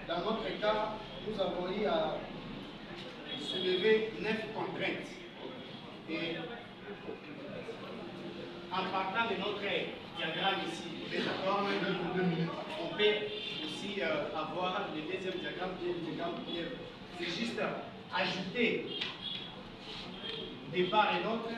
dans notre cas, nous avons eu à soulever 9 contraintes. Et en partant de notre diagramme ici, on peut aussi avoir le deuxième diagramme qui est le diagramme Pierre. C'est juste ajouter des part et d'autre.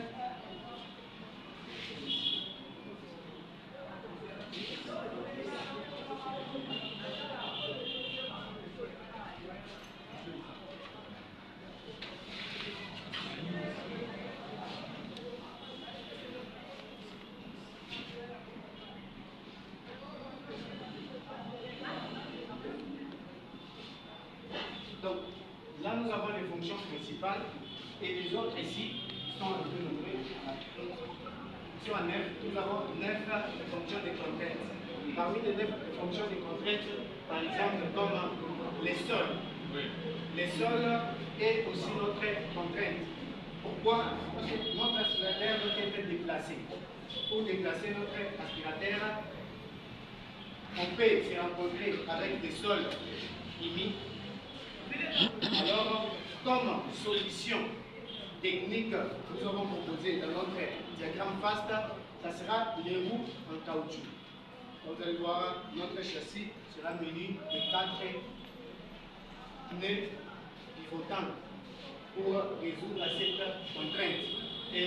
Donc, là, nous avons les fonctions principales et les autres ici sont un peu nombrées. Sur 9, nous avons 9 fonctions de contraintes. Parmi les 9 fonctions de contraintes, par exemple, comme les sols. Les sols est aussi notre contrainte. Pourquoi? Parce que notre aspirateur doit être déplacé. Pour déplacer notre aspirateur, on peut se rencontrer avec des sols humides. Alors, comme solution technique, nous avons proposé dans notre diagramme FAST, ça sera les roues en caoutchouc. Vous allez voir, notre châssis sera muni de 4 pneus pivotants pour résoudre cette contrainte. Et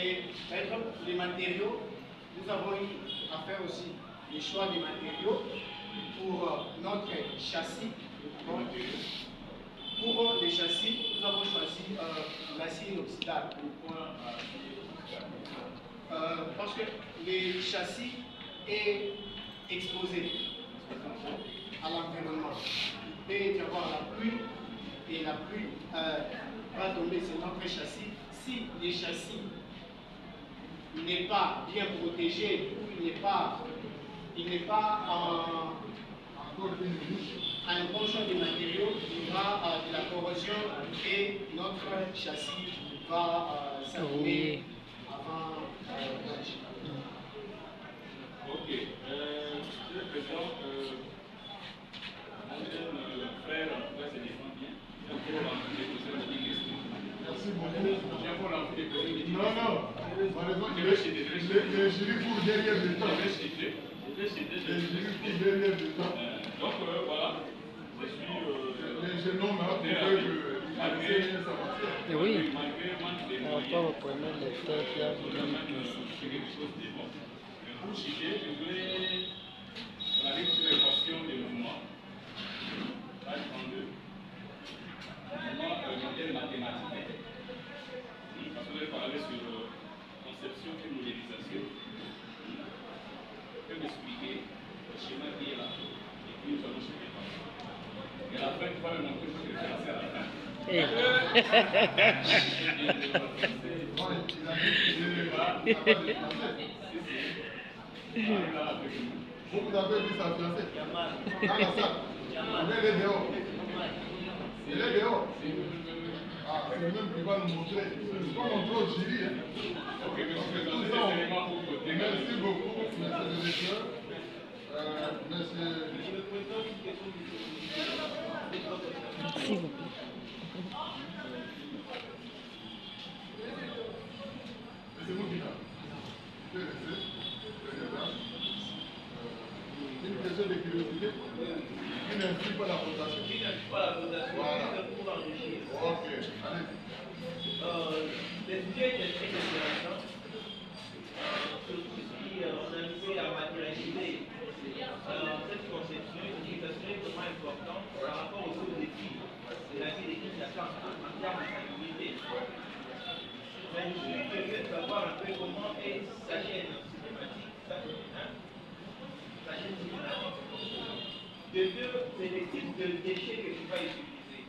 les matériaux, nous avons eu à faire aussi le choix des matériaux pour notre châssis. Pour les châssis, nous avons choisi l'acier inoxydable. Parce que les châssis est exposé à l'environnement. Il peut y avoir la pluie et la pluie va tomber sur notre châssis. Si les châssis n'est pas bien protégé, il n'est pas en un bon choix de matériaux, il y aura de la corrosion et notre châssis va s'abîmer avant l'âge. Ok. Monsieur le Président, mon jeune frère, en tout cas, se défend bien. Il a pour l'envie de poser une question. Merci beaucoup. J'ai pour l'envie de poser une question. Non. Malheureusement, les jurys courent derrière le temps. Les jurys courent derrière le temps. Donc, voilà. Je suis. Les jeunes hommes, pour que Et oui, on va pas reprendre les terres qui a Pour citer, je voulais aller sur les questions des mouvements. Page 32. Modèle mathématique. Parce que vous avez parlé sur conception et modélisation. Je peux m'expliquer le schéma qui est là. Et puis nous allons se préparer. Et à la fin, tu vas me montrer ce que je vais faire à la fin. Vous avez vu sa fiancée dans la salle. Elle est dehors. Elle est dehors. Ah, c'est le même qui va nous montrer. Je dois montrer au jury. Ok, monsieur le Président, c'est l'élément pour côté. Merci beaucoup, monsieur le directeur. Monsieur. Merci beaucoup. C'est vous qui là. Je vais laisser. Une question de curiosité qui n'inclut pas la votation. Qui n'inclut pas la votation, voilà. pour l'enrichir. Ok, allez. Les sujets étaient très intéressants. Surtout si on a mis à matérialiser cette conception, une utilisation est vraiment importante par rapport aux défis de la vie des clients en termes de sécurité. Mais je suis curieux de savoir un peu comment est sa chaîne cinématique, sa chaîne cinématique. De deux, c'est les types de déchets que tu vas utiliser.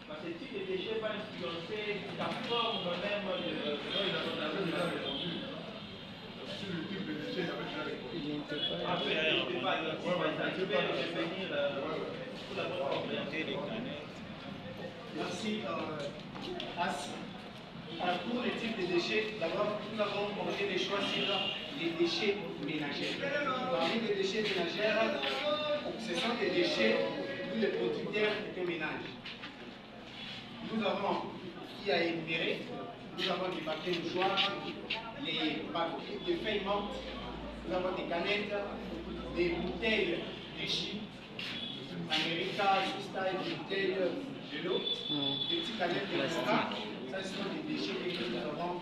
Parce que ce type de déchets va influencer ta forme même de la Sur le type de déchet, il y avait déjà répondu. Il n'était pas. Après, il n'était pas identifié, ça peut revenir pour la bonne orienter les canets. Merci, As. Pour les types de déchets, d'abord, nous avons porté des choix sur les déchets ménagers. Parmi les déchets ménagers, ce sont des déchets plus les producteurs de ménage. Nous avons qui a épéré, nous avons des papiers mouchoirs, des feuilles mortes, nous avons des canettes, des bouteilles de chip, America, Style, des bouteilles de l'eau, des petites canettes de plastique. Ça, ce sont des déchets que nous avons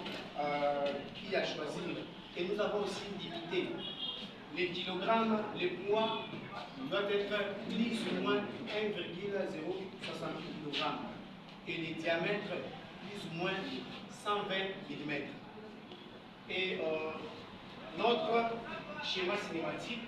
qui a choisi. Et nous avons aussi limité. Les kilogrammes, les poids doivent être plus ou moins 1,068 kg. Et les diamètres plus ou moins 120 mm. Et notre schéma cinématique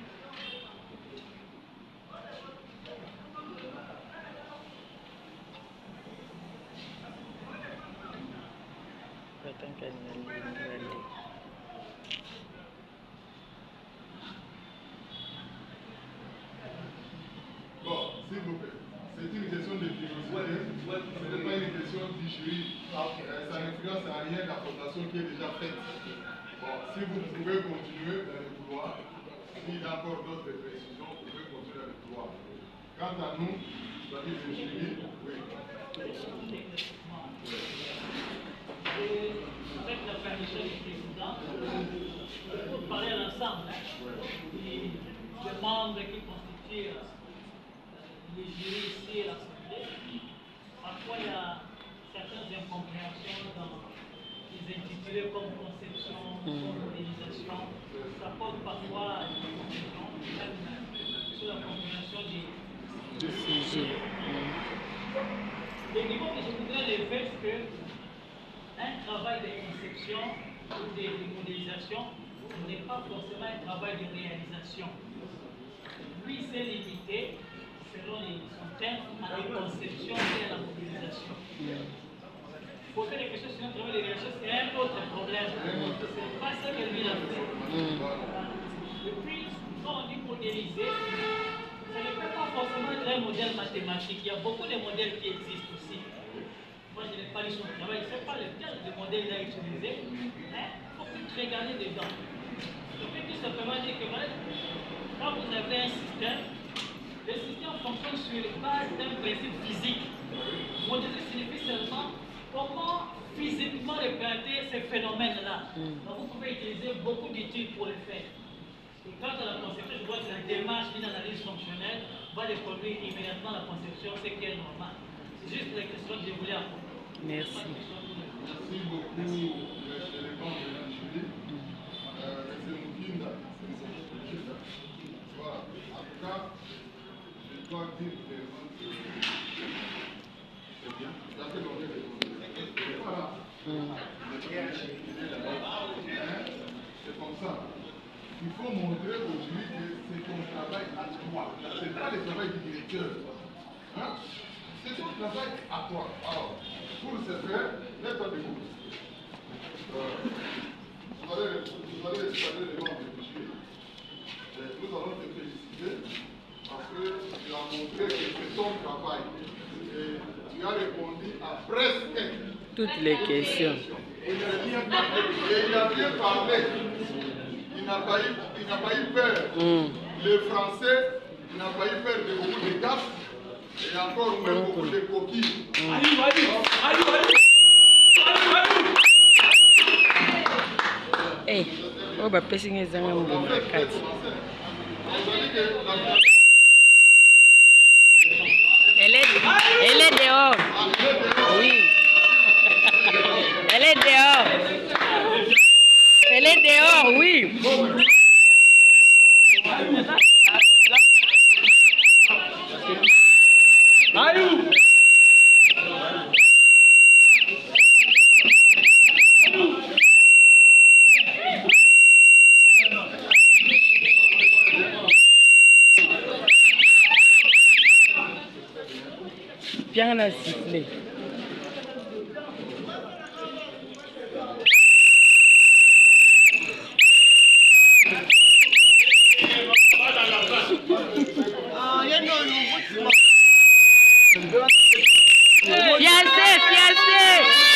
bon, s'il vous plaît, c'est une question de curiosité, ce n'est pas une question d'ingérie. Ça n'influence à rien la fondation qui est déjà faite. Bon, si vous pouvez continuer dans le couloir, s'il y a encore d'autres précisions, vous pouvez continuer dans le couloir. Quant à nous, vous avez l'ingérie, oui. Avec la permission du président, pour parler à l'ensemble des membres qui constituent les jurys ici à l'Assemblée. Parfois, il y a certaines incompréhensions dans les intitulés comme conception, comme modélisation. Ça pose parfois des confusions, même sur la compréhension du sujet. Le niveau que je voudrais lever, c'est que un travail de conception ou de modélisation n'est pas forcément un travail de réalisation. Lui, c'est limité, selon son terme, à la conception et à la modélisation. Pour faire quelque chose sur un travail de réalisation, c'est un autre problème. C'est pas ça que lui a fait. Et puis, quand on dit modéliser, ça ne peut pas forcément être un modèle mathématique. Il y a beaucoup de modèles qui existent aussi. Moi, je n'ai pas lu son travail, je ne sais pas le terme de modèle qu'il a utilisé, mais il faut plus regarder dedans. Je peux tout simplement dire que quand vous avez un système, le système fonctionne sur la base d'un principe physique. Modéliser signifie seulement comment physiquement représenter ces phénomènes-là. Donc vous pouvez utiliser beaucoup d'études pour le faire. Et quant à la conception, je vois que la démarche d'une analyse fonctionnelle va découvrir immédiatement la conception, ce qui est normal. C'est juste la question que je voulais apporter. Merci. Merci beaucoup, l'élément de l'ingénierie. C'est Moukinda. Voilà. En tout cas, je dois dire vraiment que c'est bien. Il y a que l'objet de voilà. C'est comme ça. Il faut montrer aujourd'hui que c'est ton travail à toi. Ce n'est pas le travail du directeur. Hein? C'est ton travail à toi. Alors, pour ce faire, mets-toi debout. Vous allez installer les membres du jury. Nous allons te féliciter parce que tu as montré que c'est ton travail. Et tu as répondu à presque toutes les questions. Et il a bien parlé. Il n'a pas eu peur. Les Français, il n'a pas eu peur de beaucoup de gaffes. Et encore même beaucoup de coquilles. Hey, on va passer les années au bon kati. Elle est dehors. Oui. Elle est dehors. Elle est dehors, oui. Ayou! Bien la siffler. Fiancé, fiancé.